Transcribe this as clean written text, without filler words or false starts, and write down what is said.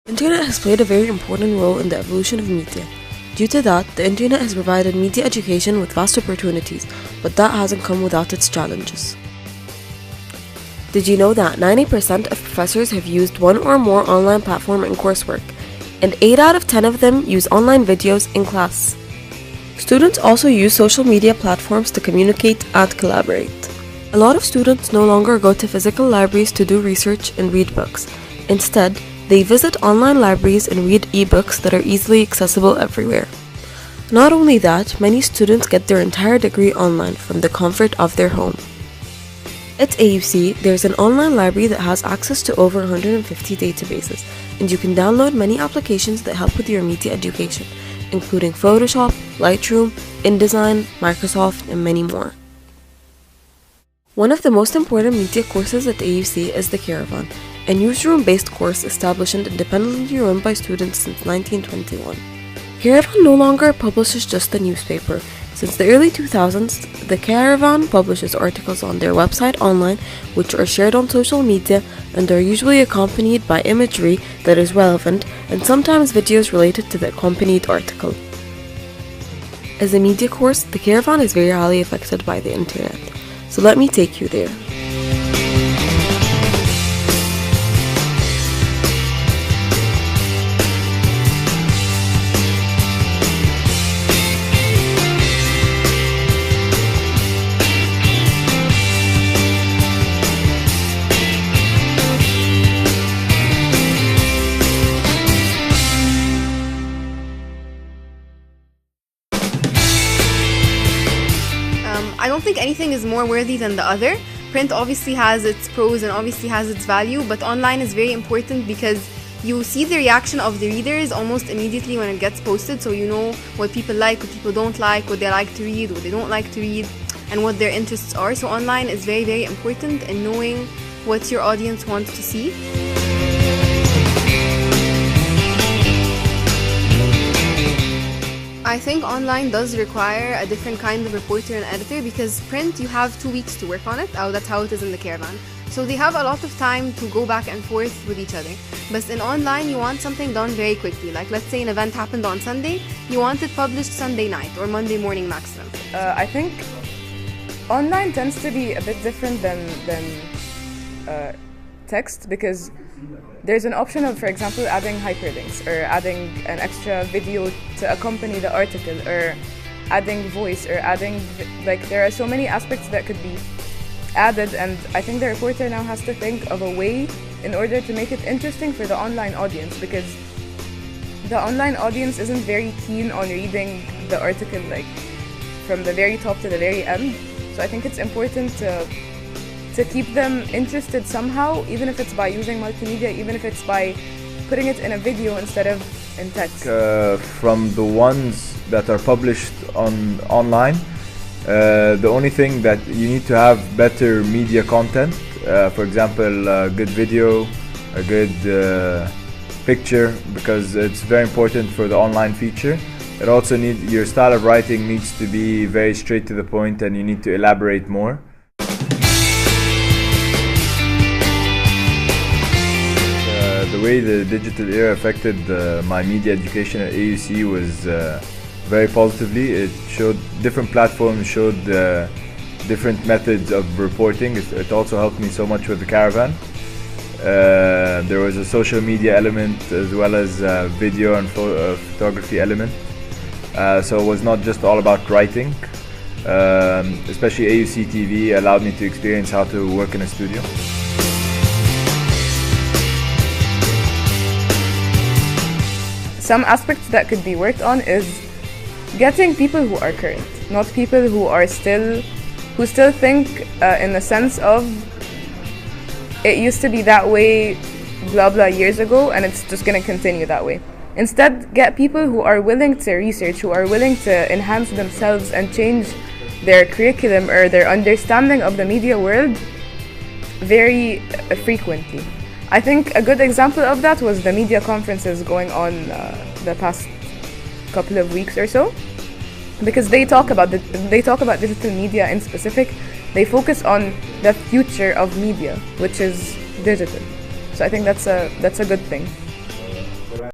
Internet has played a very important role in the evolution of media. Due to that, the internet has provided media education with vast opportunities, but that hasn't come without its challenges. Did you know that 90% of professors have used one or more online platform in coursework, and 8 out of 10 of them use online videos in class? Students also use social media platforms to communicate and collaborate. A lot of students no longer go to physical libraries to do research and read books. Instead, they visit online libraries and read ebooks that are easily accessible everywhere. Not only that, many students get their entire degree online from the comfort of their home. At AUC, there's an online library that has access to over 150 databases, and you can download many applications that help with your media education, including Photoshop, Lightroom, InDesign, Microsoft, and many more. One of the most important media courses at AUC is the Caravan, a newsroom-based course established and independently run by students since 1921. Caravan no longer publishes just a newspaper. Since the early 2000s, the Caravan publishes articles on their website online, which are shared on social media and are usually accompanied by imagery that is relevant and sometimes videos related to the accompanied article. As a media course, the Caravan is very highly affected by the internet, so let me take you there. I don't think anything is more worthy than the other. Print obviously has its pros and obviously has its value, but online is very important because you see the reaction of the readers almost immediately when it gets posted, so you know what people like, what people don't like, what they like to read, what they don't like to read, and what their interests are. So online is very, very important in knowing what your audience wants to see. I think online does require a different kind of reporter and editor because print, you have 2 weeks to work on it. That's how it is in the Caravan. So they have a lot of time to go back and forth with each other. But in online, you want something done very quickly. Like let's say an event happened on Sunday, you want it published Sunday night or Monday morning maximum. I think online tends to be a bit different than text because there's an option of, for example, adding hyperlinks or adding an extra video to accompany the article or adding voice or adding, there are so many aspects that could be added, and I think the reporter now has to think of a way in order to make it interesting for the online audience because the online audience isn't very keen on reading the article from the very top to the very end. So I think it's important to keep them interested somehow, even if it's by using multimedia, even if it's by putting it in a video instead of in text. From the ones that are published online, the only thing that you need to have better media content, for example, a good video, a good picture, because it's very important for the online feature. It also your style of writing needs to be very straight to the point, and you need to elaborate more. The way the digital era affected my media education at AUC was very positively. It showed different platforms, showed different methods of reporting. It also helped me so much with the Caravan. There was a social media element as well as video and photography element. So it was not just all about writing. Especially AUC TV allowed me to experience how to work in a studio. Some aspects that could be worked on is getting people who are current, not people who still think in the sense of it used to be that way blah blah years ago and it's just going to continue that way. Instead, get people who are willing to research, who are willing to enhance themselves and change their curriculum or their understanding of the media world very frequently. I think a good example of that was the media conferences going on the past couple of weeks or so, because they talk about digital media in specific. They focus on the future of media, which is digital. So I think that's a good thing.